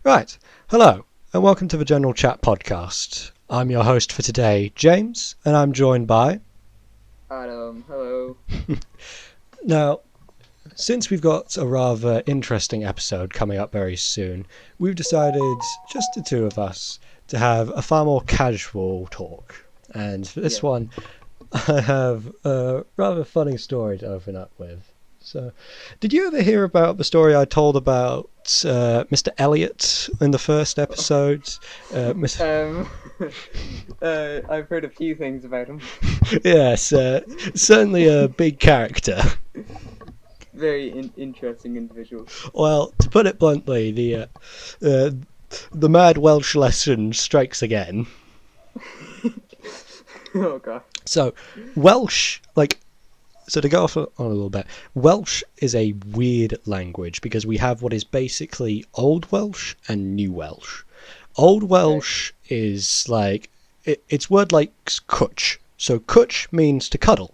Right, hello, and welcome to the General Chat podcast. I'm your host for today, James, and I'm joined by... Adam, hello. Now, since we've got a rather interesting episode coming up very soon, we've decided, just the two of us, to have a far more casual talk. And for this one, I have a rather funny story to open up with. So, did you ever hear about the story I told about Mr. Elliot in the first episode? I've heard a few things about him. Yes, certainly a big character. Very interesting individual. Well, to put it bluntly, the mad Welsh lesson strikes again. Oh god. So, Welsh, so to go off on a little bit, Welsh is a weird language because we have what is basically Old Welsh and New Welsh. Old Welsh is it's word like cwtch. So cwtch means to cuddle.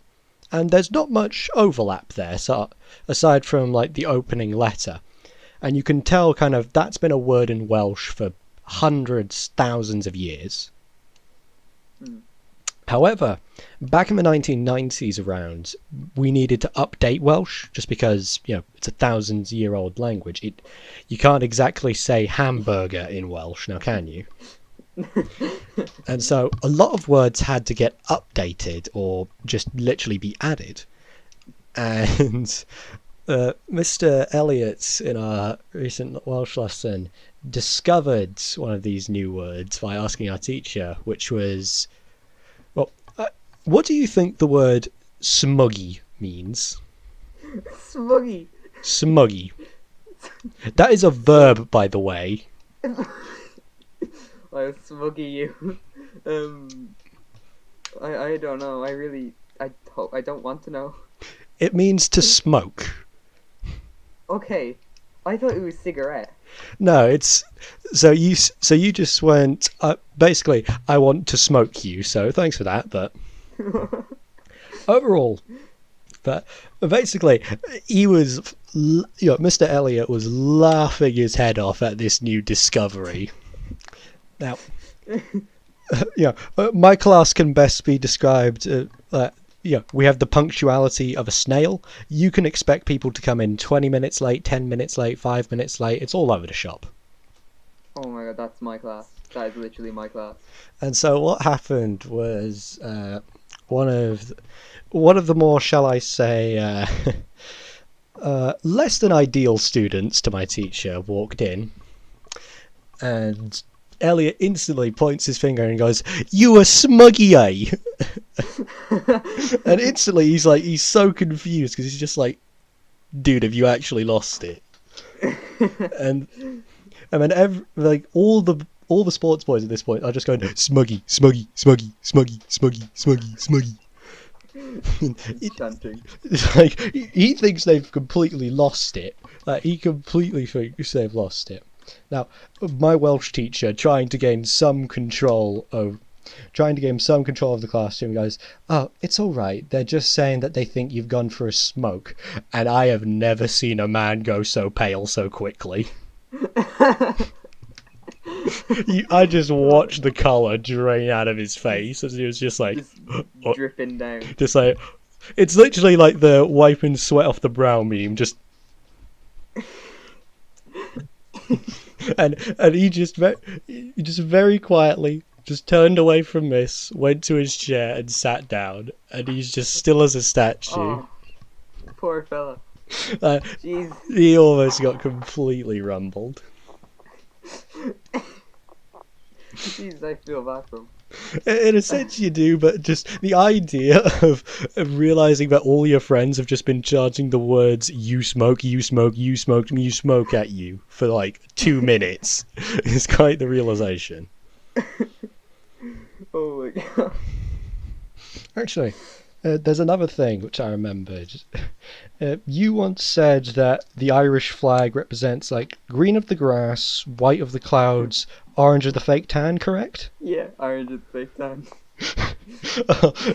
And there's not much overlap there, so aside from the opening letter. And you can tell that's been a word in Welsh for hundreds, thousands of years. However, back in the 1990s around, we needed to update Welsh just because, it's a thousands-year-old language. You can't exactly say hamburger in Welsh, now can you? And so a lot of words had to get updated or just literally be added. And Mr. Elliot, in our recent Welsh lesson, discovered one of these new words by asking our teacher, which was... what do you think the word smuggy means? Smuggy. Smuggy. That is a verb, by the way. I'll smuggy you. I don't know. I don't want to know. It means to smoke. Okay. I thought it was cigarette. No, it's... So you just went... basically, I want to smoke you, so thanks for that, but... Overall, but basically, he was, Mr. Elliot was laughing his head off at this new discovery. Now, my class can best be described, we have the punctuality of a snail. You can expect people to come in 20 minutes late, 10 minutes late, 5 minutes late. It's all over the shop. Oh my god, that's my class. That is literally my class. And so what happened was... One of the more, shall I say, less than ideal students to my teacher walked in, and Elliot instantly points his finger and goes, "You a smuggy, eh?" And instantly he's so confused because he's just like, "Dude, have you actually lost it?" And then all the sports boys at this point are just going, "Smuggy, smuggy, smuggy, smuggy, smuggy, smuggy, smuggy." It's he thinks they've completely lost it. He completely thinks they've lost it. Now, my Welsh teacher, trying to gain some control of the classroom, goes, "Oh, it's all right. They're just saying that they think you've gone for a smoke." And I have never seen a man go so pale so quickly. I just watched the colour drain out of his face as he was just dripping down. Just it's literally like the wiping sweat off the brow meme. Just and he just very quietly just turned away from Miss, went to his chair and sat down, and he's just still as a statue. Oh, poor fella. Jeez. He almost got completely rumbled. Jeez, I feel bad for him. In a sense you do, but just the idea of realising that all your friends have just been charging the words "you smoke, you smoke, you smoke, you smoke" at you for 2 minutes is quite the realisation. Oh my god. Actually, there's another thing which I remembered. You once said that the Irish flag represents green of the grass, white of the clouds, orange of the fake tan, correct? Yeah, orange of the fake tan.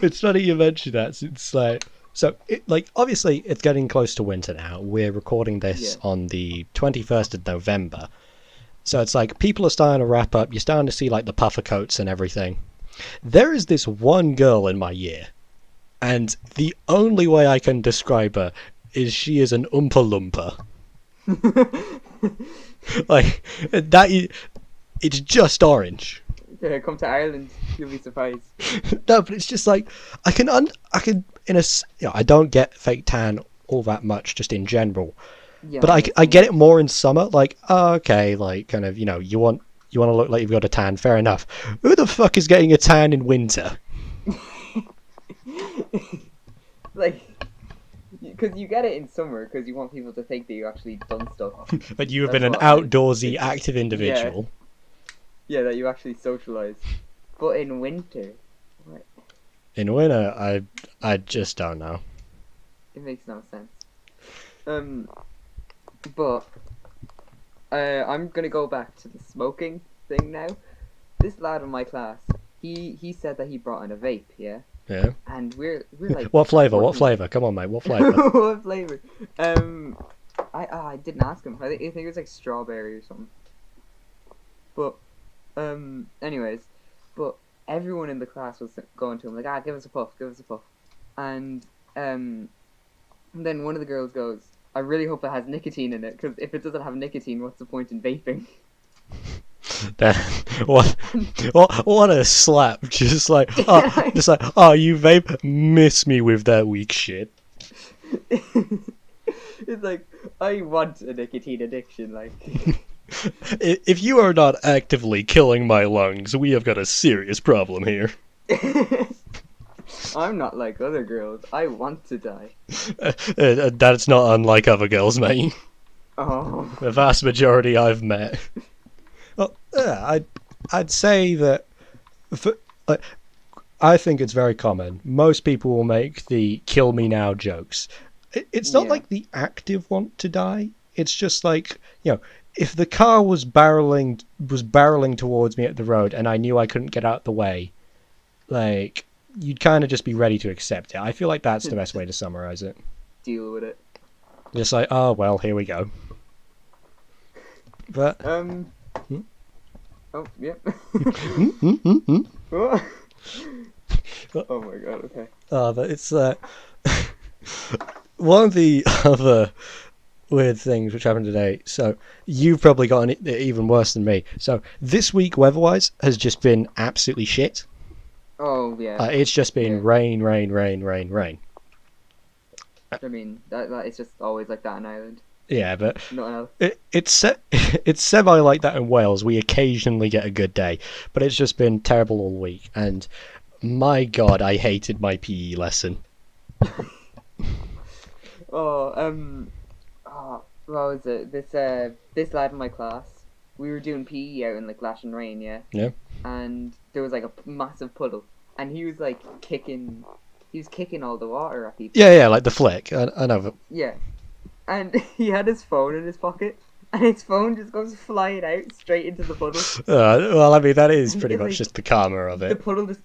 It's funny you mentioned that, since obviously it's getting close to winter now. We're recording this on the 21st of November, So it's like people are starting to wrap up. You're starting to see like the puffer coats and everything. There is this one girl in my year, and the only way I can describe her is she is an Oompa Loompa. Like that. It's just orange. Yeah, come to Ireland, you'll be surprised. No, but it's just like I can I don't get fake tan all that much just in general, Yeah, but I get it more in summer. Like, oh, okay, like kind of, you want to look like you've got a tan, fair enough. Who the fuck is getting a tan in winter? like, because you get it in summer because you want people to think that you actually done stuff. But you have That's been an what I mean. outdoorsy, active individual. Yeah, that you actually socialise. But in winter, what? In winter, I just don't know. It makes no sense. But I'm gonna go back to the smoking thing now. This lad in my class, he said that he brought in a vape, yeah. Yeah. And we're like, What flavour? 14. What flavour? Come on, mate. What flavour? What flavour? I didn't ask him. I think it was like strawberry or something. But anyways, but everyone in the class was going to him like, give us a puff, and then one of the girls goes, I really hope it has nicotine in it, because if it doesn't have nicotine, what's the point in vaping? what a slap! Just like, oh, you vape, miss me with that weak shit. It's like, I want a nicotine addiction, like. If you are not actively killing my lungs, we have got a serious problem here. I'm not like other girls. I want to die. That's not unlike other girls, mate. Oh. The vast majority I've met. Well, yeah, I'd say that I think it's very common. Most people will make the "kill me now" jokes. It's not like the active want to die. It's just like, if the car was barreling towards me at the road and I knew I couldn't get out the way, like, you'd kind of just be ready to accept it. I feel like that's the best way to summarize it. Deal with it. Just like, oh well, here we go. But Oh, yeah. Oh my god, okay. But it's one of the other weird things which happened today. So you've probably gotten it even worse than me. So this week, weather-wise, has just been absolutely shit. Oh yeah. It's just been rain. I mean, that it's just always like that in Ireland. Yeah, but Nothing else. it's semi like that in Wales. We occasionally get a good day, but it's just been terrible all week. And my God, I hated my PE lesson. What was it? This lad in my class, we were doing PE out in like lash and rain, yeah. Yeah. And there was like a massive puddle, and he was like kicking all the water at people. Yeah, like the flick. I know. Yeah. And he had his phone in his pocket, and his phone just goes flying out straight into the puddle. Well, I mean, that is pretty much like, just the karma of The it. puddle just...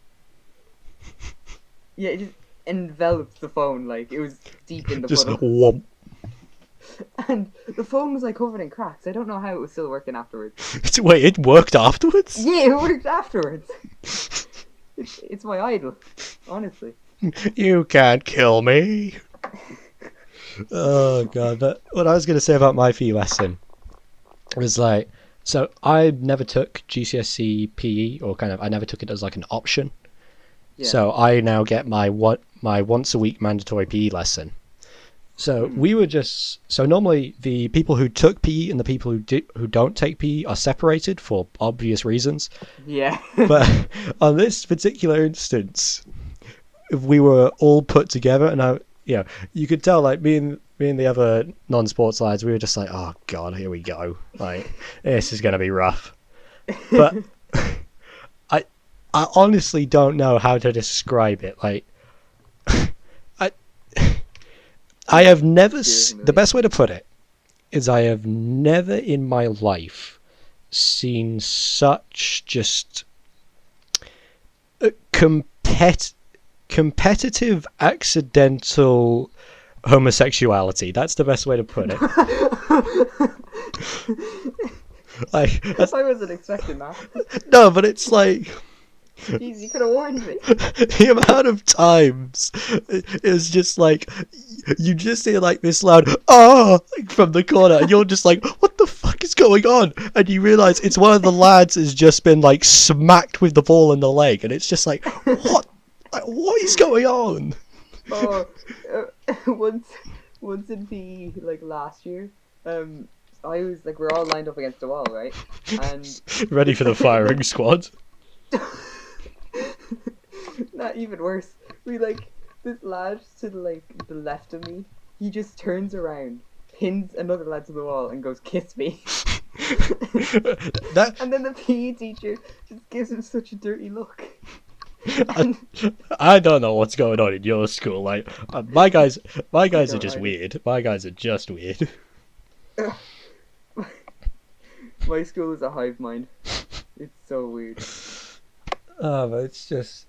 Yeah, it just enveloped the phone, like, it was deep in the Just puddle. whomp. And the phone was like covered in cracks. I don't know how it was still working afterwards. Wait, it worked afterwards? Yeah, it worked afterwards. It's my idol, honestly. You can't kill me. Oh God! But what I was going to say about my PE lesson was like, so I never took GCSE PE, or I never took it as like an option. Yeah. So I now get my once a week mandatory PE lesson. So we were normally the people who took PE and the people who don't take PE are separated for obvious reasons. Yeah. But on this particular instance, we were all put together, and you could tell, like, me and the other non-sports lads, we were just like, oh God, here we go. Like, this is going to be rough. But I honestly don't know how to describe it. Like, I have never... The best way to put it is I have never in my life seen such just competitive accidental homosexuality. That's the best way to put it. Like, that's, I wasn't expecting that. no, but it's like Jeez, you could have warned me. the amount of times it's just like you just hear like this loud like, from the corner, and you're just like, what the fuck is going on? And you realise it's one of the lads has just been like smacked with the ball in the leg, and it's just like, what is going on? Oh, once in PE, like last year, I was like, we're all lined up against the wall, right? And Ready for the firing squad. not even worse. We like this lad to the left of me. He just turns around, pins another lad to the wall, and goes, "Kiss me." And then the PE teacher just gives him such a dirty look. I don't know what's going on in your school. Like my guys are just weird. My guys are just weird. My school is a hive mind. It's so weird. Oh, but it's just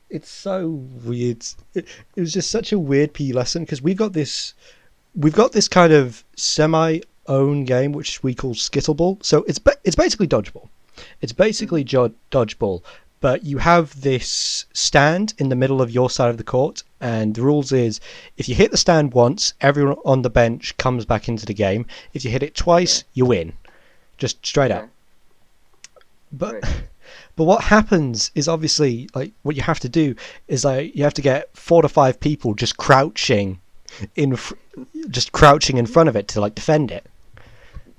it's so weird. It was just such a weird PE lesson because we've got this kind of semi-own game which we call Skittleball. So it's basically dodgeball. It's basically dodgeball, but you have this stand in the middle of your side of the court, and the rules is if you hit the stand once, everyone on the bench comes back into the game. If you hit it twice, you win. Just straight up. But what happens is obviously like what you have to do is like you have to get 4 to 5 people just crouching in front of it to like defend it.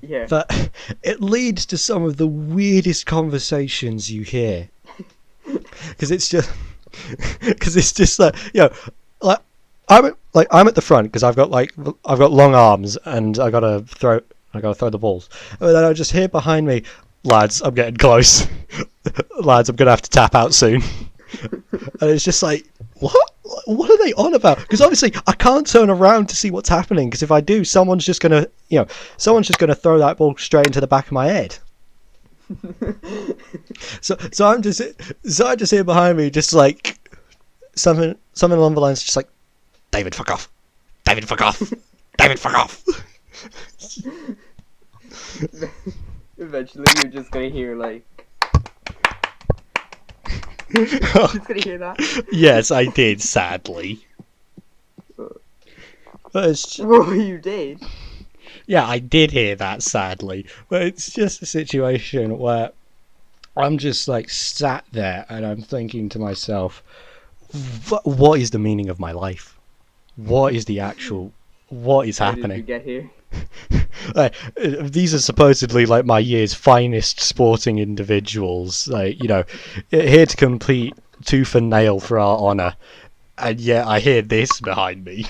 Yeah. But it leads to some of the weirdest conversations you hear. Because it's just like, you know, like I'm at the front because I've got long arms and I gotta throw the balls. And then I just hear behind me, lads, I'm getting close. Lads, I'm gonna have to tap out soon. And it's just like, what are they on about? Because obviously I can't turn around to see what's happening, because if I do, someone's just gonna throw that ball straight into the back of my head. so I just hear behind me just like something along the lines, just like, David, fuck off. David, fuck off. David, fuck off. Eventually you're just gonna hear like just gonna hear that. Yes, I did, sadly. But it's just... Oh, you did? Yeah, I did hear that, sadly. But it's just a situation where I'm just like sat there and I'm thinking to myself, what is the meaning of my life? What is happening? How did you get here? These are supposedly like my year's finest sporting individuals, like, you know, here to compete tooth and nail for our honour, and yet I hear this behind me.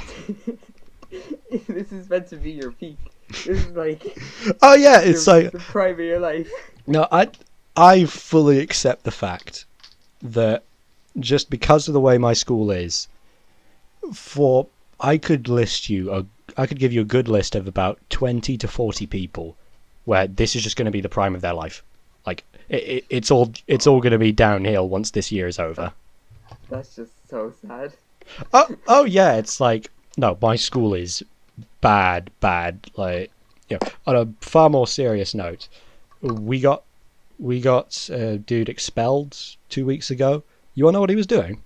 This is meant to be your peak. This is like, oh yeah, it's like the prime of your life. No, I fully accept the fact that just because of the way my school is, I could give you a good list of about 20 to 40 people where this is just going to be the prime of their life. Like it's all going to be downhill once this year is over. That's just so sad. Oh yeah, it's like, no, my school is bad. Like, you know, on a far more serious note, we got a dude expelled 2 weeks ago. You wanna know what he was doing?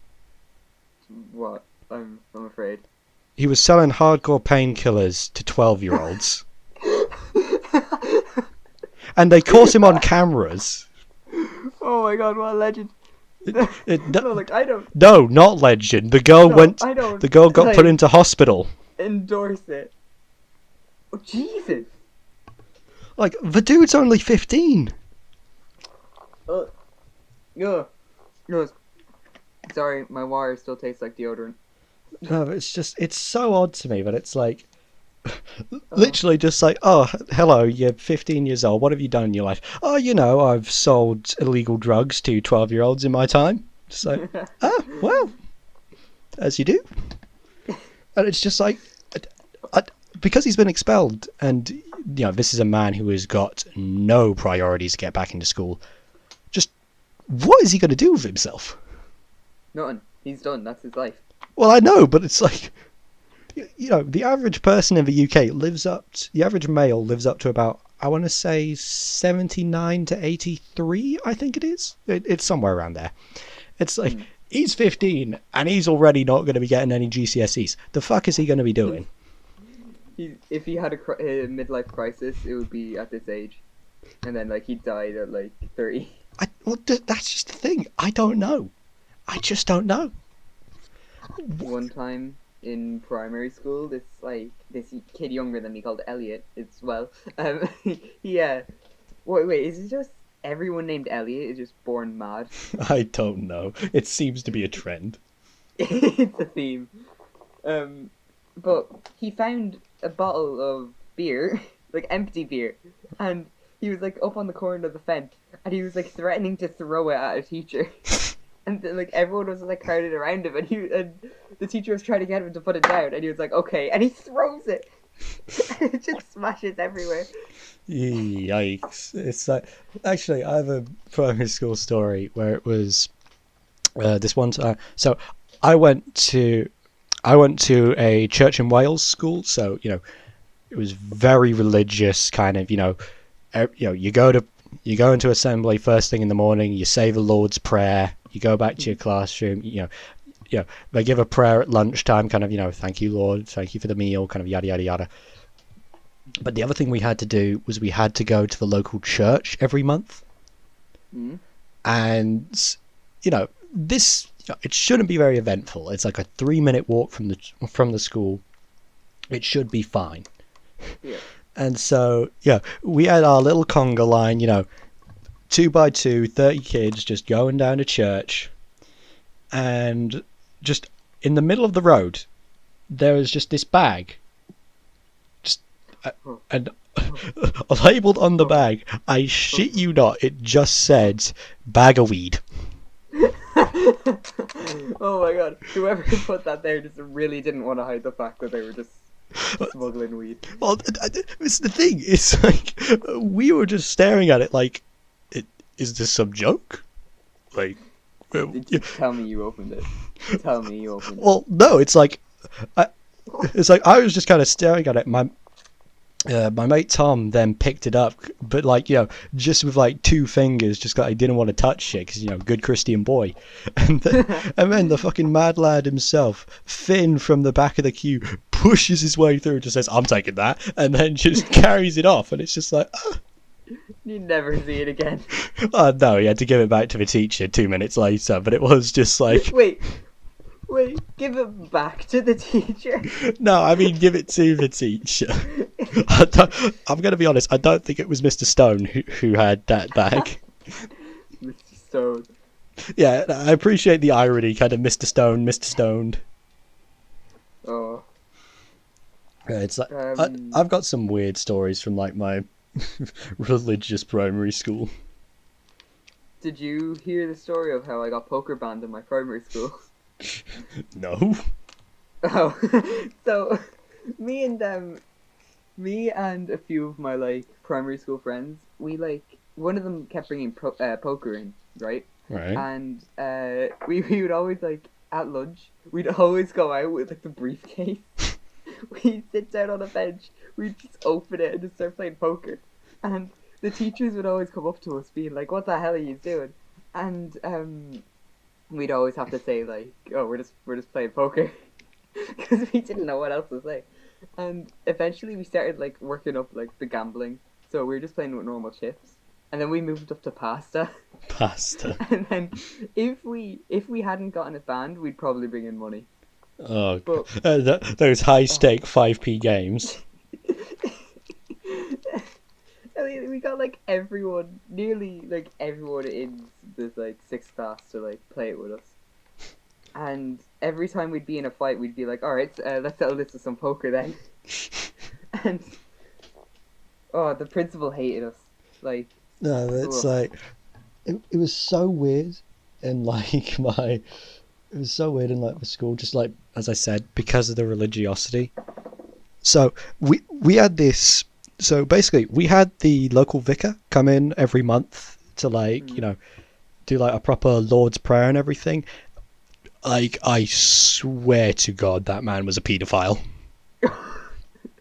What? I'm afraid. He was selling hardcore painkillers to 12-year-olds. And they caught him on cameras. Oh my god, what a legend. No, like, I don't... No, not legend. The girl The girl got put into hospital. Endorse it. Oh, Jesus. Like, the dude's only 15. No, sorry, my wire still tastes like deodorant. No, it's so odd to me, but it's like, literally just like, oh, hello, you're 15 years old, what have you done in your life? Oh, you know, I've sold illegal drugs to 12-year-olds in my time. Just like, oh, well, as you do. And it's just like, because he's been expelled, and, you know, this is a man who has got no priorities to get back into school, just, what is he going to do with himself? Nothing. He's done. That's his life. Well, I know, but it's like, you know, the average person in the UK the average male lives up to about I want to say 79 to 83, I think it is. It's somewhere around there. It's like, he's 15 and he's already not going to be getting any GCSEs. The fuck is he going to be doing? If he had a midlife crisis, it would be at this age, and then like he died at like 30. That's just the thing. I don't know. I just don't know. One time in primary school, this kid younger than me called Elliot. Yeah. Wait, is it just everyone named Elliot is just born mad? I don't know. It seems to be a trend. It's a theme. But he found a bottle of beer, like empty beer, and he was like up on the corner of the fence, and he was like threatening to throw it at a teacher. And then, like, everyone was like crowded around him, and the teacher was trying to get him to put it down, and he was like, "Okay," and he throws it. And it just smashes everywhere. Yikes! It's like, actually, I have a primary school story where it was this one time. So I went to a church in Wales school, so it was very religious kind of. You go into assembly first thing in the morning, you say the Lord's Prayer, you go back to your classroom, they give a prayer at lunchtime, kind of, thank you, Lord, thank you for the meal, kind of yada, yada, yada. But the other thing we had to do was we had to go to the local church every month. And, this, it shouldn't be very eventful. It's like a 3-minute walk from the school. It should be fine. Yeah. And so, we had our little conga line, 2 by 2, 30 kids just going down to church. And just in the middle of the road, there was just this bag. And labelled on the bag, I shit you not, it just said, bag of weed. Oh my god, whoever put that there just really didn't want to hide the fact that they were just smuggling weed. Well, it's the thing. It's like we were just staring at it like, is this some joke? Like, tell me you opened it. Tell me you opened it. Well, no. It's like I was just kind of staring at it. My mate Tom then picked it up, but just with 2 fingers, just I didn't want to touch it because good Christian boy, and then the fucking mad lad himself, Finn, from the back of the queue, pushes his way through, just says, "I'm taking that," and then just carries it off, and it's just like, you never see it again. No, he had to give it back to the teacher 2 minutes later, but it was just like, wait, give it back to the teacher? No, I mean give it to the teacher. I'm going to be honest, I don't think it was Mr. Stone who had that bag. Mr. Stone. Yeah, I appreciate the irony, kind of Mr. Stone, Mr. Stoned. Oh. Yeah, it's like, I've got some weird stories from my religious primary school. Did you hear the story of how I got poker banned in my primary school? No. Oh, so me and a few of my primary school friends, we one of them kept bringing poker in, right? Right. And we would always at lunch, we'd always go out with the briefcase. We'd sit down on a bench, we'd just open it and just start playing poker. And the teachers would always come up to us being like, "What the hell are you doing?" And we'd always have to say "Oh, we're just playing poker," because we didn't know what else to say. And eventually we started working up the gambling. So we were just playing with normal chips, and then we moved up to pasta. Pasta. And then if we hadn't gotten it banned, we'd probably bring in money. Oh, but, those high stake 5p games. I mean, we got nearly everyone in this 6th class to play it with us. And every time we'd be in a fight, we'd be like, "Alright, let's settle this with some poker then." And the principal hated us. No, it's it was so weird in it was so weird in the school, just as I said, because of the religiosity. So we had this. So basically, we had the local vicar come in every month to do a proper Lord's Prayer and everything. I swear to God, that man was a paedophile.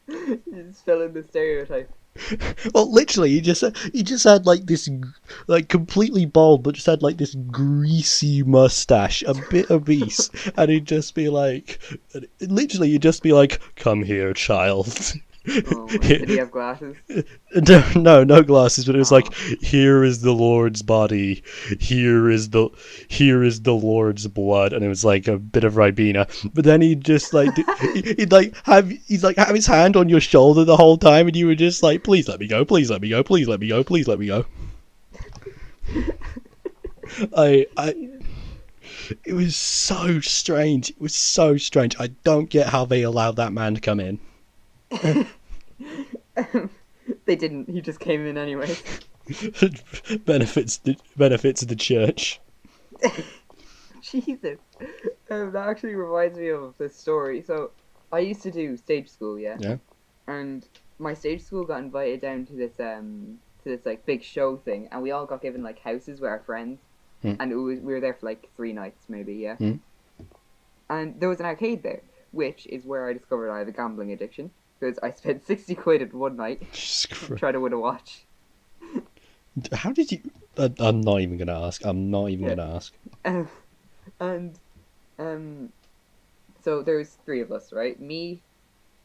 You just fell in the stereotype. Well, literally, he just had like this, like completely bald, but just had like this greasy mustache, a bit obese, and he'd just be like, "Come here, child." Oh my! Did he have glasses? No glasses, but it was like, Oh, "Here is the Lord's body, here is the Lord's blood," and it was like a bit of Ribena. But then he'd like have his hand on your shoulder the whole time, and you were just like, "Please let me go, please let me go, please let me go, please let me go." I It was so strange. It was so strange. I don't get how they allowed that man to come in. they didn't. He just came in anyways. benefits of the church. Jesus. That actually reminds me of this story. So, I used to do stage school, yeah? Yeah. And my stage school got invited down to this like big show thing, and we all got given like houses with our friends, and we were there for like 3 nights maybe, yeah? And there was an arcade there, which is where I discovered I have a gambling addiction, because I spent 60 quid in one night to try to win a watch. How did you... I'm not even going to ask. I'm not even going to ask. So there's 3 of us, right? Me,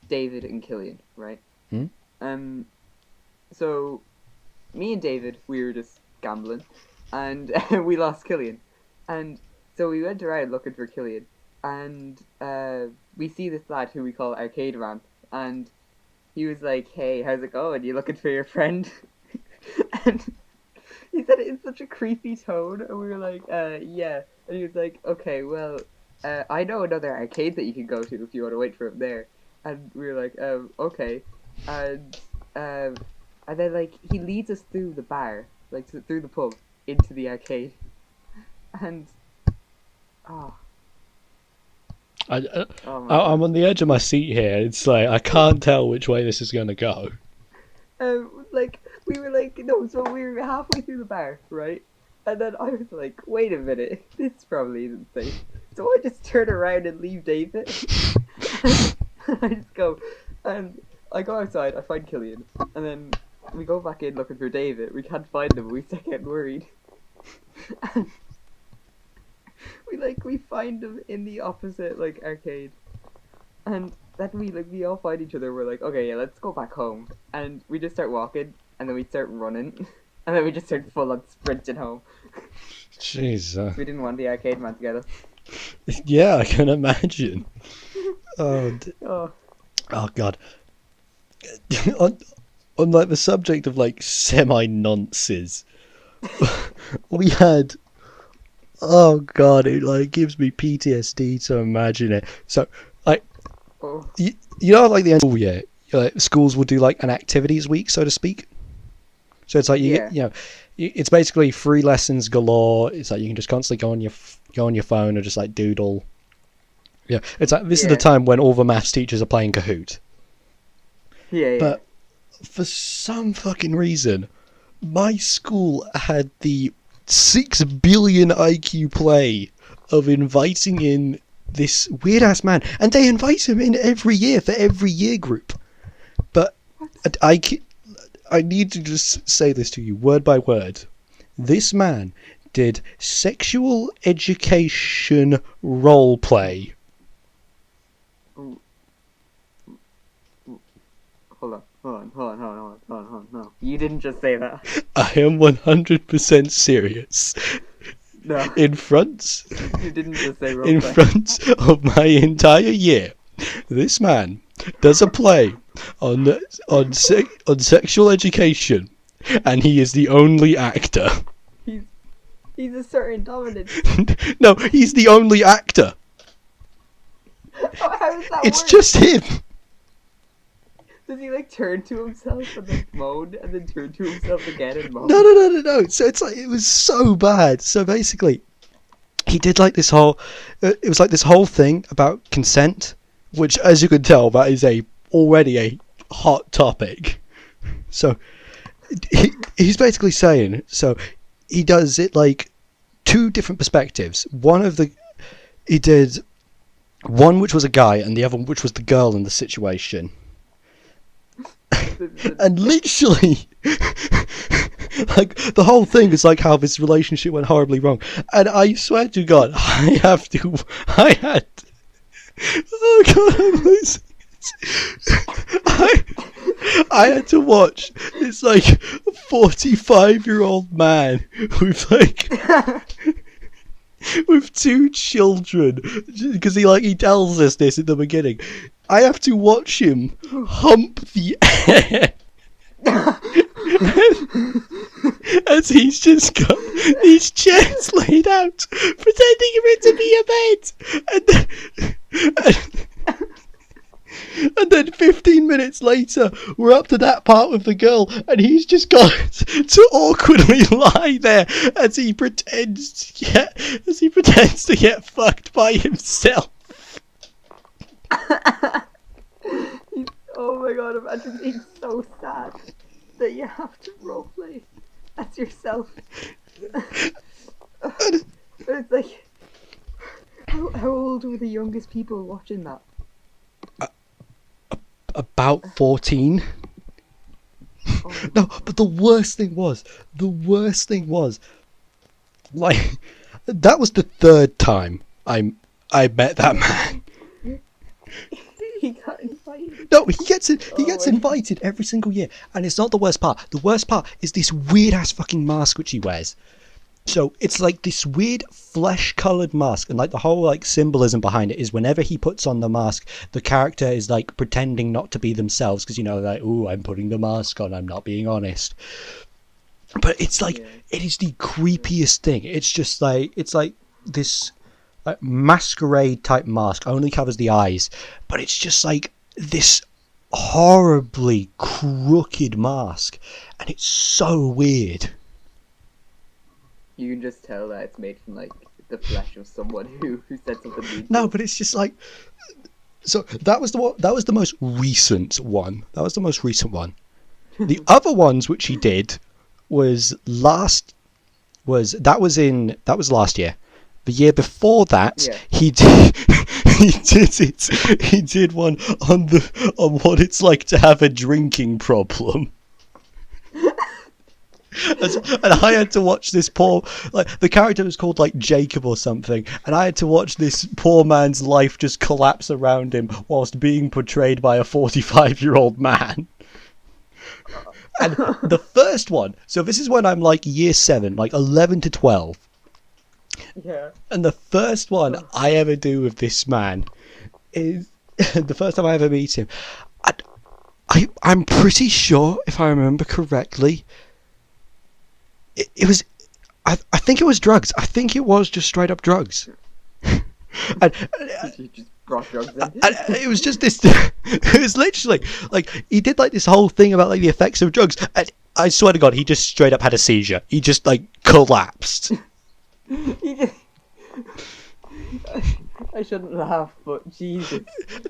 David, and Killian, right? So me and David, we were just gambling, and we lost Killian. And so we went around looking for Killian, and we see this lad who we call Arcade Man, and he was like, "Hey, how's it going? You looking for your friend?" And he said it in such a creepy tone, and we were like, yeah. And he was like, "Okay, well, I know another arcade that you can go to if you want to wait for him there." And we were like, okay. And then, like, he leads us through the bar, like, through the pub, into the arcade. And, I'm on the edge of my seat here. It's like, I can't tell which way this is going to go. Like, we were like, no, so we were halfway through the bar, right? And then I was like, wait a minute, this probably isn't safe. So I just turn around and leave David. I just go, and I go outside, I find Killian, and then we go back in looking for David. We can't find him, we start getting worried. And we find him in the opposite, like, arcade. And then we all find each other, we're like, okay, yeah, let's go back home. And we just start walking, and then we start running, and then we just start full on sprinting home. Jeez. We didn't want the arcade man to get us. Yeah, I can imagine. Oh God. on like the subject of like semi-nonces, we had... Oh God, it like gives me PTSD to imagine it. So, like, you know, like the end of the school year, schools will do like an activities week, so to speak. So it's like it's basically free lessons galore. It's like you can just constantly go on your phone or just like doodle. Yeah, it's like this is the time when all the maths teachers are playing Kahoot. Yeah. But for some fucking reason, my school had the 6 billion IQ play of inviting in this weird ass man, and they invite him in every year for every year group. But I need to just say this to you word by word. This man did sexual education role play. Hold on. No. You didn't just say that. I am 100% serious. No. In front... You didn't just say role in play. front of my entire year, this man does a play on sexual education, and he is the only actor. He's a certain dominant. No, he's the only actor. How does that It's work? just him. Does he like turn to himself and then moan, and then turn to himself again and moan? No. So it's like, it was so bad. So basically, he did like this whole... it was like this whole thing about consent, which, as you can tell, that is already a hot topic. So he's basically saying... So he does it like 2 different perspectives. He did one which was a guy, and the other which was the girl in the situation. And literally, like, the whole thing is like how this relationship went horribly wrong. And I swear to God, I had, oh God, I'm losing it. I had to watch this, like, 45-year-old man with, like, with 2 children, because he tells us this at the beginning. I have to watch him hump the air as he's just got these chairs laid out, pretending for it to be a bed. And then 15 minutes later, we're up to that part with the girl, and he's just got to awkwardly lie there as he pretends to get fucked by himself. Oh my God! Imagine being so sad that you have to roleplay as yourself. But it's like, how old were the youngest people watching that? About 14. Oh, No, but the worst thing was, like, that was the 3rd time I met that man. he got invited. No, he gets invited every single year, and it's not the worst part. The worst part is this weird ass fucking mask which he wears. So it's like this weird flesh-coloured mask, and like the whole like symbolism behind it is whenever he puts on the mask, the character is like pretending not to be themselves, because, you know, like, ooh, I'm putting the mask on, I'm not being honest. But it's like, it is the creepiest thing. It's just like, it's like this like masquerade type mask, only covers the eyes, but it's just like this horribly crooked mask, and it's so weird. You can just tell that it's made from like the flesh of someone who said something mean. No, but it's just like, so that was the most recent one. The other ones which he did was last year. The year before that, he did he did one on what it's like to have a drinking problem. And I had to watch this poor, like, the character was called like Jacob or something, and I had to watch this poor man's life just collapse around him whilst being portrayed by a 45-year-old man. And the first one, so this is when I'm like year 7, like 11 to 12. Yeah. And the first one I ever do with this man is the first time I ever meet him. I'm pretty sure, if I remember correctly, it was, I think it was drugs. I think it was just straight up drugs. And You just brought drugs in. and it was just this. It was literally like he did like this whole thing about like the effects of drugs. And I swear to God, he just straight up had a seizure. He just like collapsed. I shouldn't laugh, but Jesus.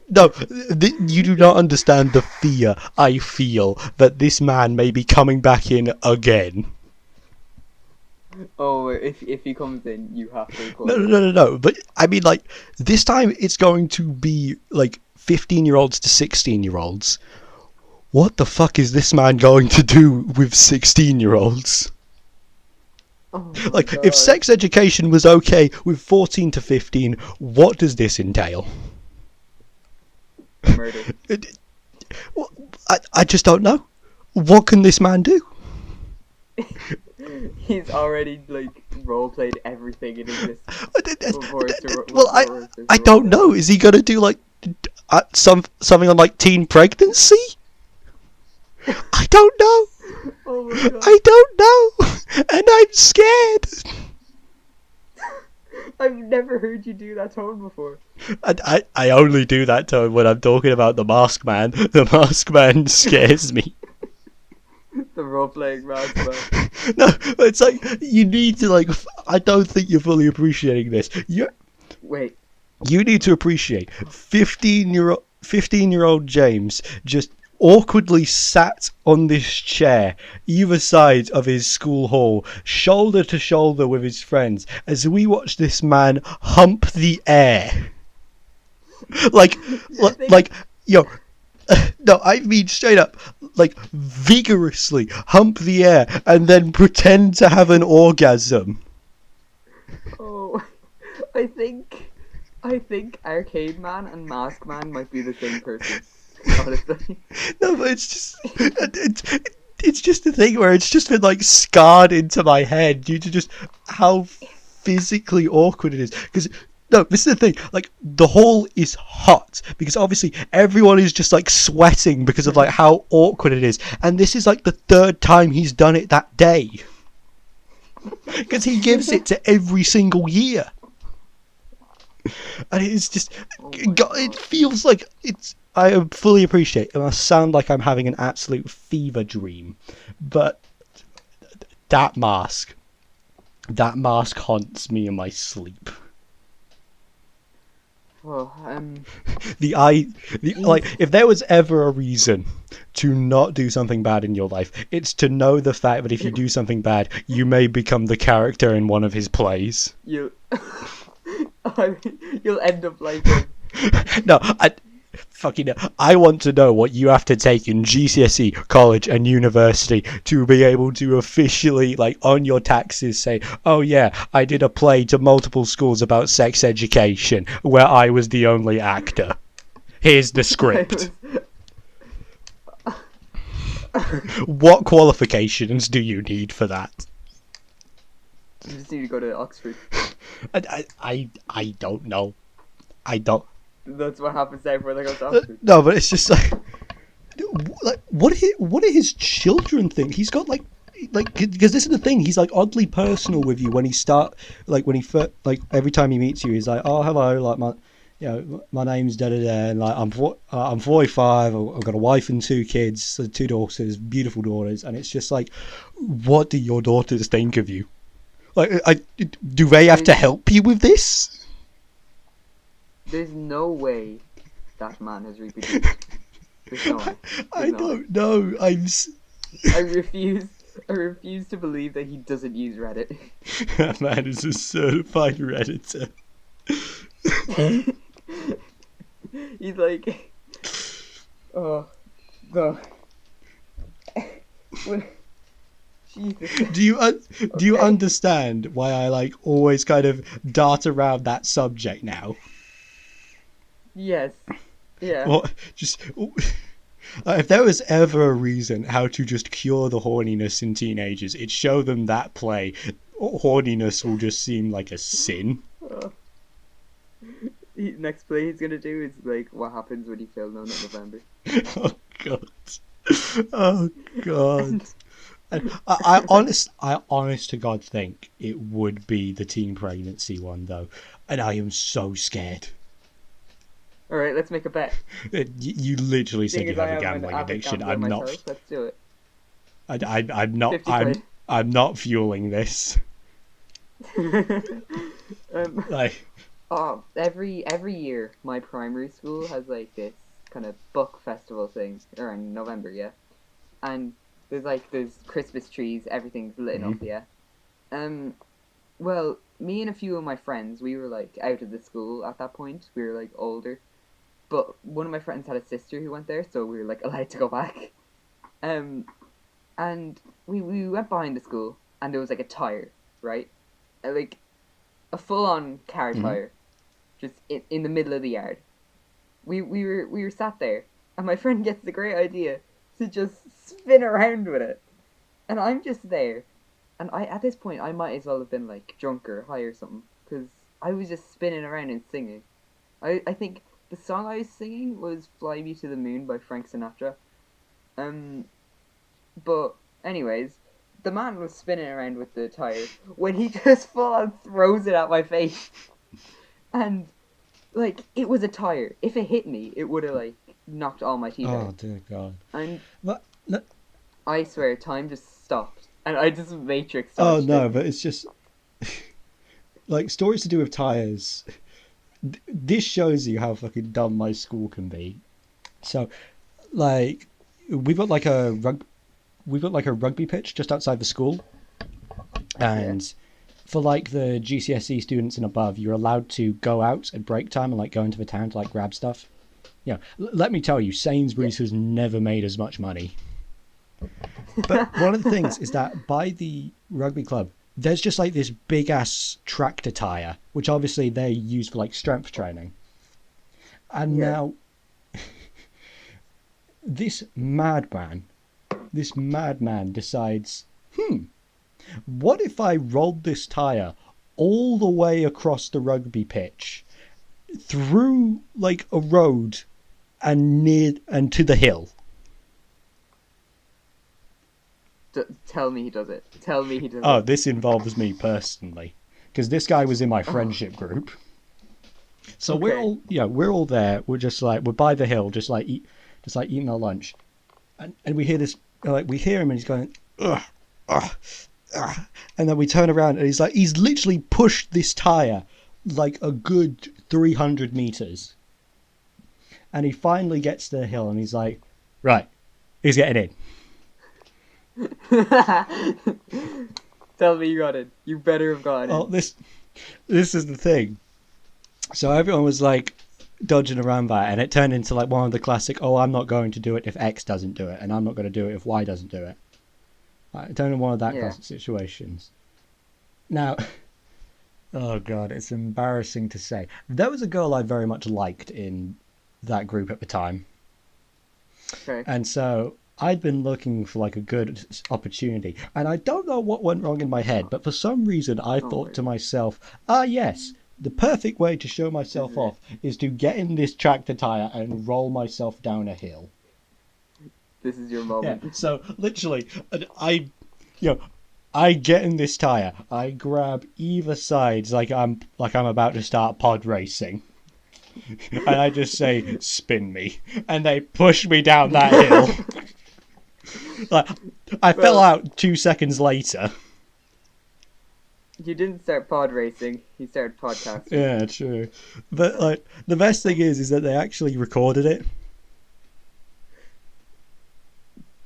No, you do not understand the fear I feel that this man may be coming back in again. Oh, if he comes in, you have to record. No. But I mean, like, this time it's going to be like 15-year-olds to 16-year-olds. What the fuck is this man going to do with 16-year-olds? Oh Like, God. if sex education was okay with 14 to 15, what does this entail? Murder. I just don't know. What can this man do? He's already like role-played everything in existence. Well, I don't know. Is he gonna do like something on like teen pregnancy? I don't know. Oh my God. I don't know, and I'm scared. I've never heard you do that tone before. I only do that tone when I'm talking about the Mask Man. The Mask Man scares me. The role-playing man. No, it's like you need to like. I don't think you're fully appreciating this. Wait. You need to appreciate 15-year-old James just awkwardly sat on this chair either side of his school hall, shoulder to shoulder with his friends, as we watch this man hump the air. Like, No, I mean straight up, like vigorously hump the air and then pretend to have an orgasm. Oh, I think I think Arcade Man and Mask Man might be the same person. Honestly. No, but it's just a thing where it's just been like scarred into my head due to just how physically awkward it is. Because no, this is the thing. Like the hall is hot because obviously everyone is just like sweating because of like how awkward it is, and this is like the third time he's done it that day. Because he gives it to every single year, and it's just it feels like it's. I fully appreciate it must sound like I'm having an absolute fever dream, but that mask haunts me in my sleep. Oh, like if there was ever a reason to not do something bad in your life, it's to know the fact that if you do something bad, you may become the character in one of his plays. you'll end up like him. No, I want to know what you have to take in GCSE, college, and university to be able to officially, like, on your taxes say, oh yeah, I did a play to multiple schools about sex education where I was the only actor. Here's the script. What qualifications do you need for that? You just need to go to Oxford. I don't know. I don't. That's what happens there before they go to Oxford. No, but it's just like what do his children think? He's got like because this is the thing. He's like oddly personal with you when he like every time he meets you, he's like, oh hello, like my name's da da da, and like I'm 45. I've got a wife and 2 kids, 2 daughters, beautiful daughters, and it's just like, what do your daughters think of you? Like, do they have to help you with this? There's no way that man has reproduced. There's no way. I don't know. I refuse to believe that he doesn't use Reddit. That man is a certified Redditor. He's like, oh, no. Jesus. Do you understand why I like always kind of dart around that subject now? Yes. Yeah. Well, just if there was ever a reason how to just cure the horniness in teenagers, it'd show them that play. Horniness will just seem like a sin. Next play he's gonna do is like what happens when you fail None in November. Oh god. Oh god. And I honest to God think it would be the teen pregnancy one though, and I am so scared. All right, let's make a bet. You literally said you have a gambling addiction. I'm not. Let's do it. I'm not. I'm not fueling this. Like. Oh, every year my primary school has like this kind of book festival thing around November, yeah, and there's Christmas trees, everything's lit up, yeah. Well, me and a few of my friends, we were like out of the school at that point. We were like older. But one of my friends had a sister who went there, so we were like allowed to go back. And we went behind the school, and there was like a tire, right? Like a full-on car tire, just in the middle of the yard. We were sat there, and my friend gets the great idea to just spin around with it, and I'm just there, and at this point I might as well have been like drunk or high or something, because I was just spinning around and singing. I think. The song I was singing was Fly Me to the Moon by Frank Sinatra. But anyways, the man was spinning around with the tire when he just full on throws it at my face. And, like, it was a tire. If it hit me, it would have, like, knocked all my teeth out. Oh, dear God. And what? No. I swear, time just stopped. And I just matrixed. Oh, no, but it's just... like, stories to do with tires... This shows you how fucking dumb my school can be. So, like, we've got like a rugby pitch just outside the school, and for like the GCSE students and above, you're allowed to go out at break time and like go into the town to like grab stuff. You know, let me tell you, Sainsbury's has never made as much money. But one of the things is that by the rugby club, there's just like this big ass tractor tire, which obviously they use for like strength training. And now this madman decides, what if I rolled this tire all the way across the rugby pitch, through like a road and to the hill? Tell me he does it. Tell me he does it. Oh, this involves me personally, because this guy was in my friendship group. So we're all there. We're just like, we're by the hill, just like eating our lunch, and we hear this, we hear him, and he's going, ugh, ugh, ugh. And then we turn around, and he's literally pushed this tire like a good 300 meters, and he finally gets to the hill, and he's like, right, he's getting in. Tell me you got it. You better have gotten it. Oh, this is the thing. So everyone was like dodging around by it, and it turned into like one of the classic, oh, I'm not going to do it if X doesn't do it, and I'm not going to do it if Y doesn't do it. It turned into one of that classic situations. Now, oh god, it's embarrassing to say. There was a girl I very much liked in that group at the time. Okay. And so I'd been looking for like a good opportunity, and I don't know what went wrong in my head, but for some reason I thought to myself, yes, the perfect way to show myself off is to get in this tractor tire and roll myself down a hill. This is your moment. Yeah, so literally, I get in this tire, I grab either sides like I'm about to start pod racing, and I just say, spin me, and they push me down that hill. Like, I fell out 2 seconds later. You didn't start pod racing. You started podcasting. Yeah, true. But like, the best thing is that they actually recorded it.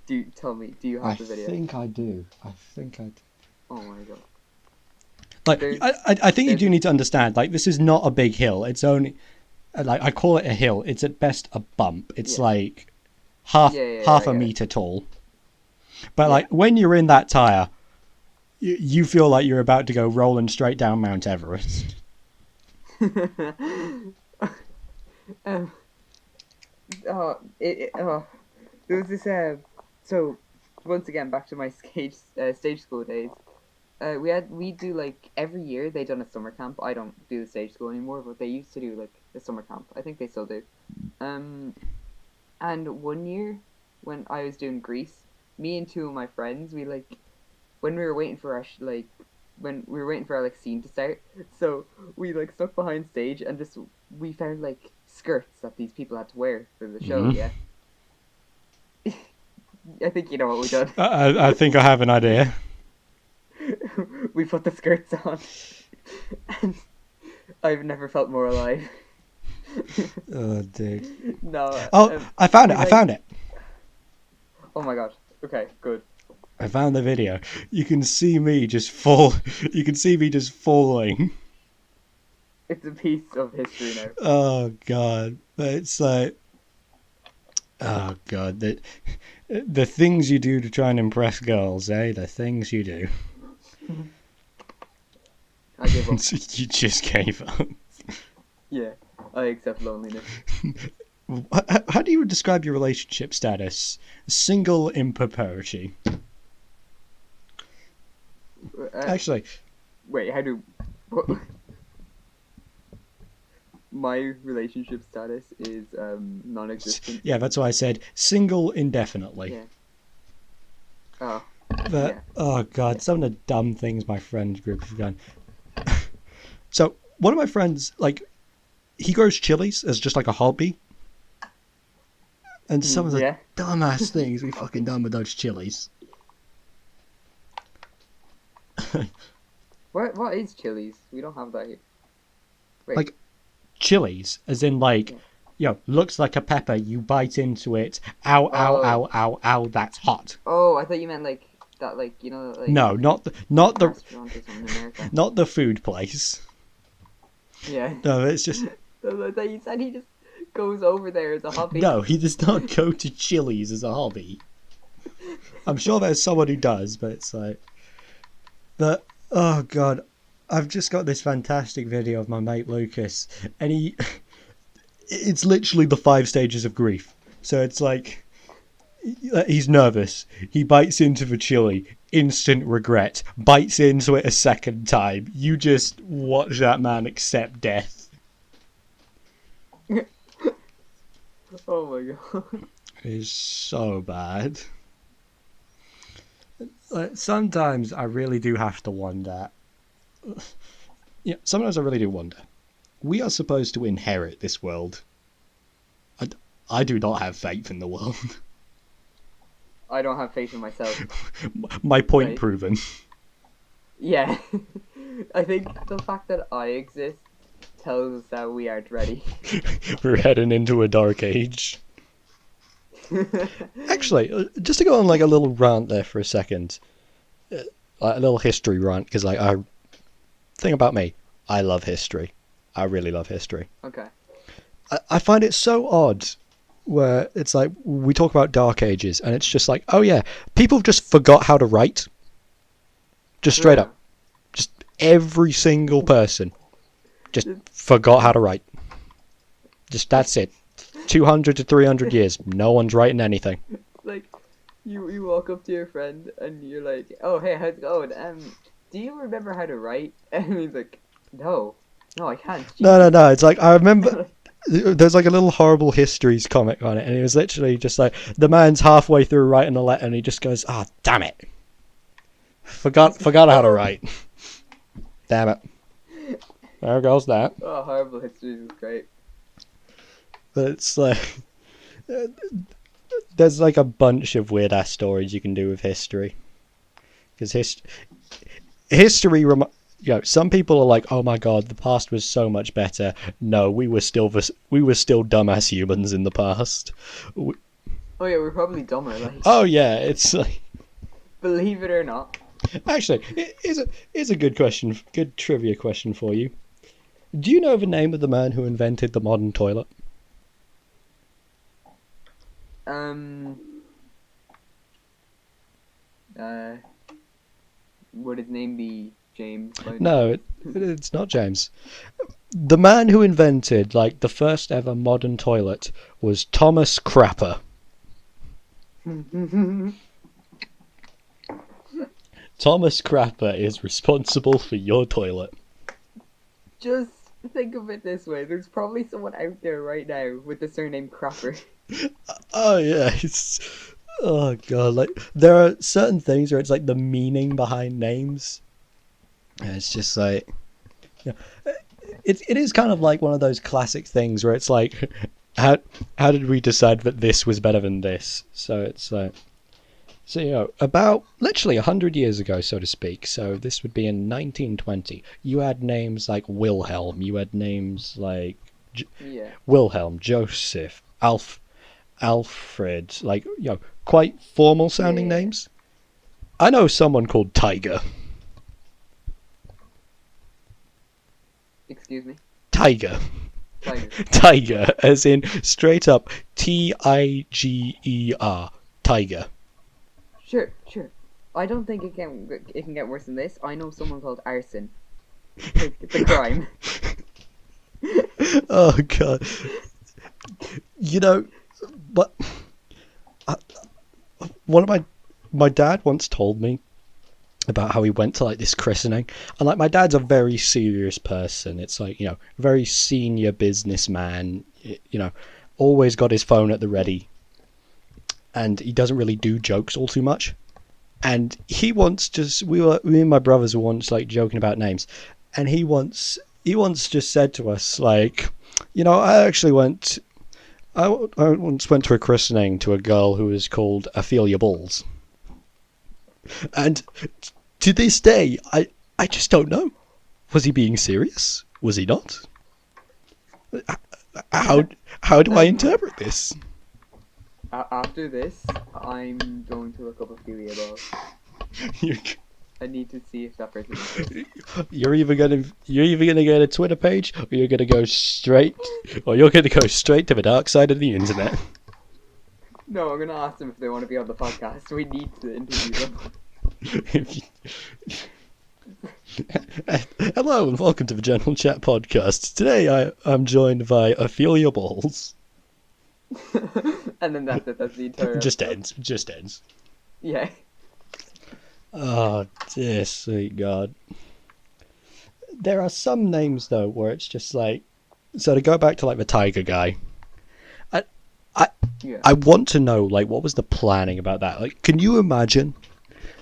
Do you have the video? I think I do. Oh my god. Like, I think you do need to understand, like, this is not a big hill. It's only, like, I call it a hill. It's at best a bump. It's like half a meter tall. But like, when you're in that tire, you feel like you're about to go rolling straight down Mount Everest. There was this. So once again, back to my stage school days. We do like every year they done a summer camp. I don't do the stage school anymore, but they used to do like a summer camp. I think they still do. And one year when I was doing Greece, me and two of my friends, we like, when we were waiting for our scene to start, so we like stuck behind stage and just we found like skirts that these people had to wear for the show. Yeah. I think you know what we done. I think I have an idea. We put the skirts on, and I've never felt more alive. Oh, dude. No. I found it. Oh my god. Okay, good. I found the video. You can see me just fall. You can see me just falling. It's a piece of history now. Oh god, but it's like, oh god, the things you do to try and impress girls, eh? The things you do. I gave up. You just gave up. Yeah, I accept loneliness. How do you describe your relationship status? Single in perpetuity. Actually, wait. How do? My relationship status is non-existent. Yeah, that's why I said single indefinitely. Yeah. Oh. But yeah. Oh god, some of the dumb things my friends group have done. So one of my friends, like, he grows chilies as just like a hobby, and some of the dumbass things we fucking done with those chilies. What is chilies? We don't have that here. Wait. Like chilies, as in like, looks like a pepper. You bite into it. Ow! Ow! Ow! Ow! Ow! That's hot. Oh, I thought you meant like that, like like. No, not the restaurant or something in America. Not the food place. Yeah. No, it's just. That you said he just goes over there as a hobby. No, he does not go to Chili's as a hobby. I'm sure there's someone who does, but it's like... But, oh god, I've just got this fantastic video of my mate Lucas, and it's literally the 5 stages of grief. So it's like, he's nervous, he bites into the chili, instant regret, bites into it a second time. You just watch that man accept death. Oh my god. It's so bad. Sometimes I really do have to wonder. Yeah, sometimes I really do wonder. We are supposed to inherit this world. I do not have faith in the world. I don't have faith in myself. My point Right. proven. Yeah. I think the fact that I exist tells us that we aren't ready. We're heading into a dark age. Actually, just to go on like a little rant there for a second, like a little history rant, because like thing about me, I love history. I really love history. Okay. I find it so odd where it's like we talk about dark ages and it's just like, oh yeah, people just forgot how to write. Just straight up. Just every single person just forgot how to write. Just that's it. 200 to 300 years, no one's writing anything. Like, you walk up to your friend and you're like, oh hey, how's it going? Do you remember how to write? And he's like, no, I can't. No. It's like, I remember there's like a little Horrible Histories comic on it, and it was literally just like the man's halfway through writing a letter, and he just goes, "Ah, oh, damn it, forgot how to write. Damn it." There goes that. Oh, Horrible Histories is great. But it's like there's like a bunch of weird ass stories you can do with history, because history. You know, some people are like, "Oh my god, the past was so much better." No, we were still dumbass humans in the past. Oh yeah, we're probably dumber. Like, Oh yeah, it's like, believe it or not. actually, it's a good question, good trivia question for you. Do you know the name of the man who invented the modern toilet? Would his name be James? No, it's not James. The man who invented like the first ever modern toilet was Thomas Crapper. Thomas Crapper is responsible for your toilet. Just think of it this way: there's probably someone out there right now with the surname Crapper. Oh yeah, oh god, like there are certain things where it's like the meaning behind names. And it's just like, yeah, it is kind of like one of those classic things where it's like, how did we decide that this was better than this? So it's like, so you know, about literally 100 years ago, so to speak. So this would be in 1920. You had names like Wilhelm. You had names like Yeah. Wilhelm, Joseph, Alfred, like, you know, quite formal sounding Yeah. names. I know someone called Tiger. Excuse me. Tiger. Tiger. Tiger, as in straight up Tiger. Tiger. Sure. I don't think it can get worse than this. I know someone called Arson. It's a crime. Oh god. You know, but one of my dad once told me about how he went to like this christening, and like my dad's a very serious person. It's like, you know, very senior businessman, you know, always got his phone at the ready, and he doesn't really do jokes all too much. And he once just me and my brothers were once like joking about names, and he once just said to us like, you know, I once went to a christening to a girl who was called Ophelia Balls. And to this day, I just don't know. Was he being serious? Was he not? How do I interpret this? After this, I'm going to look up Ophelia Ball. I need to see if that person exists. You're either gonna get a Twitter page, or you're gonna go straight to the dark side of the internet. No, I'm gonna ask them if they want to be on the podcast. We need to interview them. Hello and welcome to the General Chat Podcast. Today I'm joined by Ophelia Balls. And then that's it. That's the entire. Just episode. ends. Yeah. Oh dear sweet God. There are some names though where it's just like, so to go back to like the tiger guy. Yeah. I want to know, like, what was the planning about that? Like, can you imagine,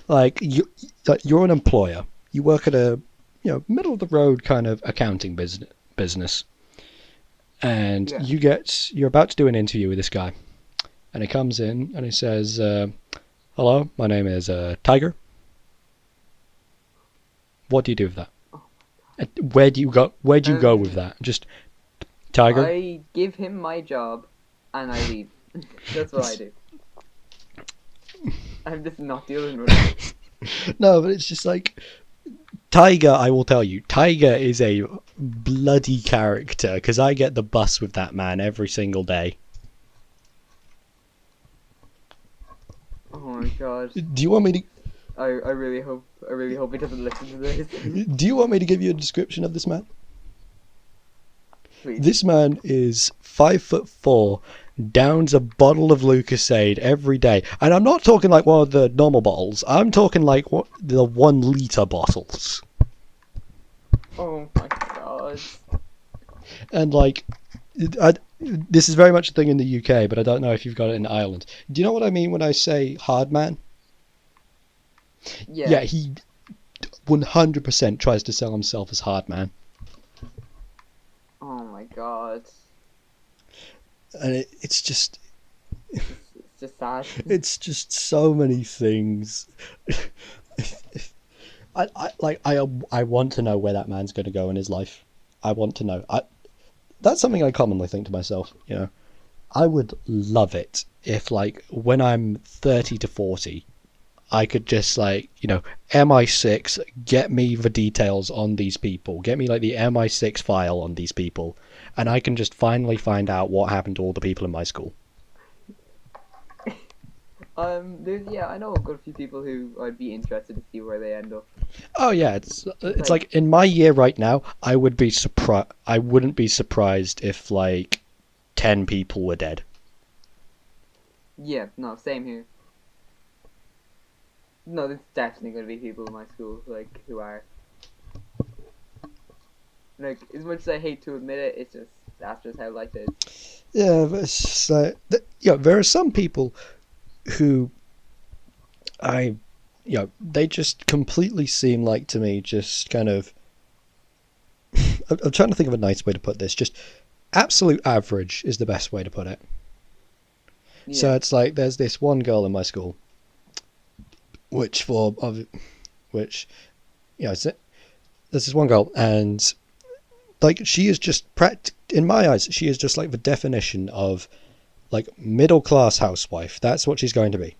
like, you're an employer, you work at a, middle of the road kind of accounting business, and you're about to do an interview with this guy, and he comes in and he says, "Hello, my name is Tiger. What do you do with that? Where do you go? Where do you go with that? Just Tiger." I give him my job, and I leave. That's what I do. I'm just not dealing with it. No, but it's just like, Tiger, I will tell you, Tiger is a bloody character, because I get the bus with that man every single day. Oh my God. Do you want me to... I really hope he doesn't listen to this. Do you want me to give you a description of this man? Please. This man is 5'4", downs a bottle of Lucasade every day. And I'm not talking like one of the normal bottles. I'm talking like the 1 litre bottles. Oh my God. And like, this is very much a thing in the UK, but I don't know if you've got it in Ireland. Do you know what I mean when I say hard man? Yeah. Yeah, he 100% tries to sell himself as hard man. Oh my God. And it's just... It's just sad. It's just so many things. I want to know where that man's going to go in his life. I want to know. That's something I commonly think to myself, I would love it if, like, when I'm 30 to 40, I could just, like, MI6, get me the details on these people. Get me, like, the MI6 file on these people. And I can just finally find out what happened to all the people in my school. I know a good few people who I'd be interested to see where they end up. Oh yeah, it's like in my year right now, I wouldn't be surprised if like 10 people were dead. Yeah, no, same here. No, there's definitely going to be people in my school, like, who are... Like, as much as I hate to admit it, that's just how life is. Yeah, but it's just like... there are some people who they just completely seem like, to me, just kind of... I'm trying to think of a nice way to put this. Just absolute average is the best way to put it. Yeah. So it's like, there's this one girl in my school, there's this one girl, and like, she is just in my eyes, she is just like the definition of like middle class housewife. That's what she's going to be.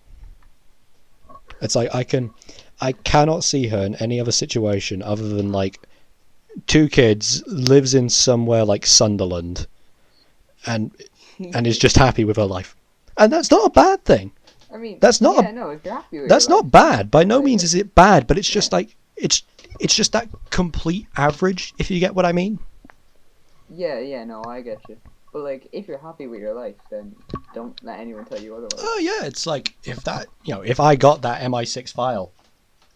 It's like, I cannot see her in any other situation other than like 2 kids, lives in somewhere like Sunderland, and is just happy with her life. And that's not a bad thing. I mean, that's not if you're happy with that's your not life, bad. By no means is it bad, but it's just like, it's just that complete average, if you get what I mean. Yeah, no, I get you. But like, if you're happy with your life, then don't let anyone tell you otherwise. Oh yeah, it's like, if I got that MI6 file,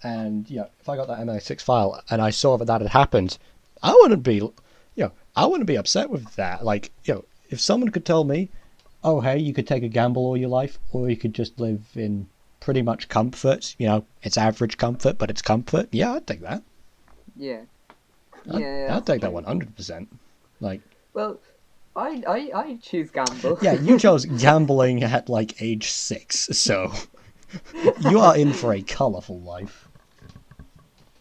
and if I got that MI6 file and I saw that had happened, I wouldn't be upset with that. Like, if someone could tell me, oh hey, you could take a gamble all your life, or you could just live in pretty much comfort, it's average comfort, but it's comfort. Yeah, I'd take that. Yeah. I'd take that 100%. Like, well, I choose gamble. Yeah, you chose gambling at like age 6, so you are in for a colourful life.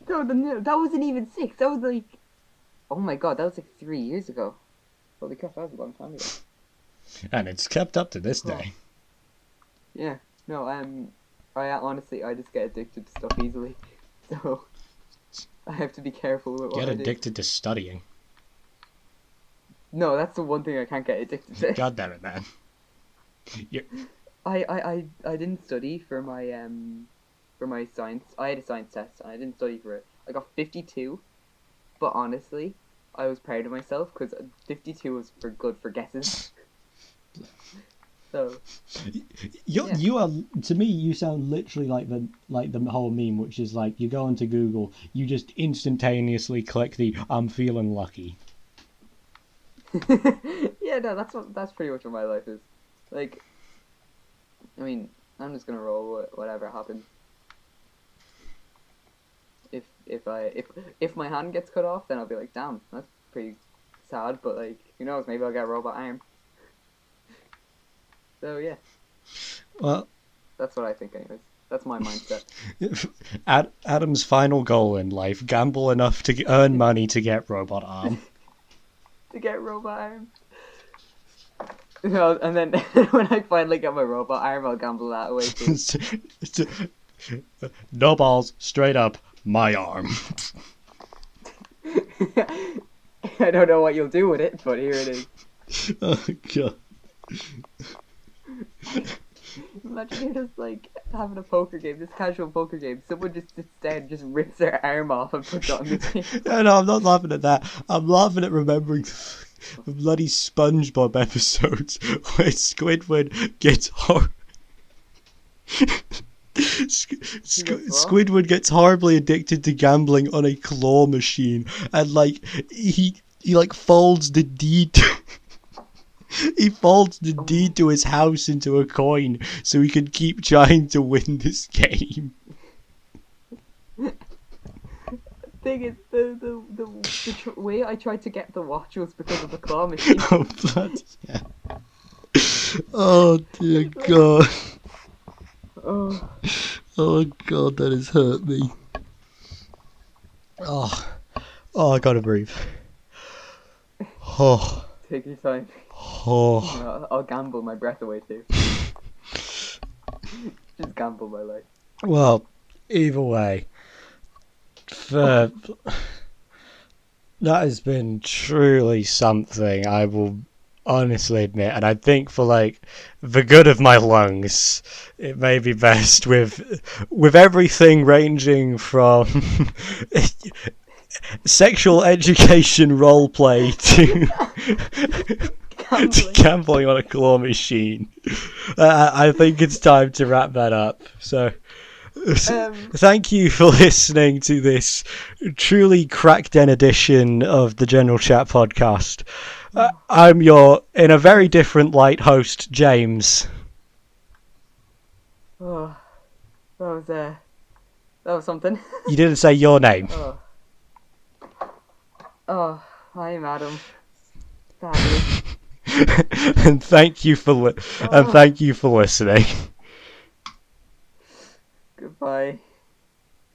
No, that wasn't even 6. That was like, oh my God, that was like 3 years ago. Holy crap, that was a long time ago. And it's kept up to this day. Yeah, no, I honestly, I just get addicted to stuff easily. So I have to be careful with what Get I do. addicted to studying. No, that's the one thing I can't get addicted to. God damn it, man. I didn't study for my science. I had a science test and I didn't study for it. I got 52, but honestly, I was proud of myself because 52 was good for guesses. So You are, to me, you sound literally like the whole meme, which is like you go onto Google, you just instantaneously click the "I'm feeling lucky." yeah, no, that's pretty much what my life is. Like, I mean, I'm just gonna roll with whatever happens. If my hand gets cut off, then I'll be like, damn, that's pretty sad. But like, who knows? Maybe I'll get a robot arm. So yeah, Well, that's what I think, anyways. That's my mindset. Adam's final goal in life: gamble enough to earn money to get robot arm. To get robot arms. No, and then when I finally get my robot arm, I'll gamble that away too. No balls, straight up, my arm. I don't know what you'll do with it, but here it is. Oh god. Imagine you're just like having a poker game, just casual poker game. Someone just sits down and just rips their arm off and puts it on the table. No, I'm not laughing at that. I'm laughing at remembering the bloody SpongeBob episodes where Squidward gets Squidward gets horribly addicted to gambling on a claw machine, and like he like folds the deed. He folds the deed to his house into a coin so he can keep trying to win this game. Thing is, the way I tried to get the watch was because of the claw machine. Oh bloody hell. Oh dear god. Oh. Oh god, that has hurt me. Oh, I gotta breathe. Oh. Take your time. Oh. I'll gamble my breath away too. Just gamble my life. Well, either way, that has been truly something, I will honestly admit, and I think for like the good of my lungs, it may be best with everything ranging from sexual education roleplay to gambling on a claw machine. I think it's time to wrap that up. So thank you for listening to this truly crack den edition of the General Chat podcast. I'm your, in a very different light, host, James. Oh, that was something. You didn't say your name. Oh, I'm Adam. Fabulous. And thank you for listening. Goodbye.